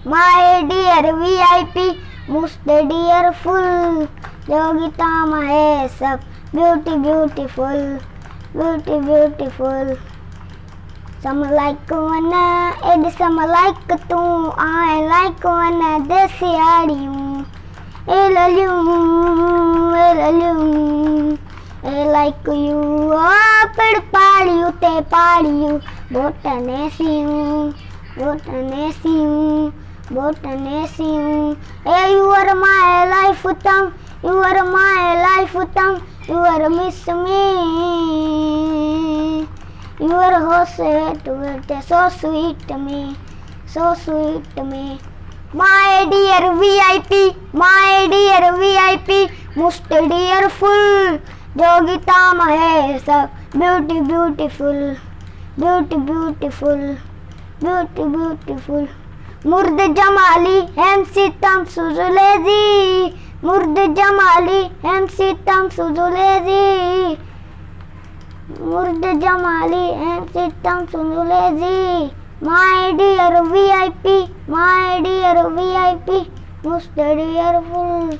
my dear VIP, most dearful. Yogita Mahe sab beautiful, beautiful. Some like one and some like two. I like one desi aadiyu. Elalu, I like you. Oh, pad paadiyu te paadiyu. Botane siyu. Hey, you are my lifetime. You are my lifetime. You are miss me. You are so sweet to me, so sweet to me. My dear VIP, my dear VIP, most dearful. Yogita Mahe sab beautiful, beautiful. Murd Jamali hem sitam suzulezi. Murd Jamali hem sitam suzulezi. Murd Jamali hem sitam suzulezi. My dear VIP, my dear VIP, most dearful.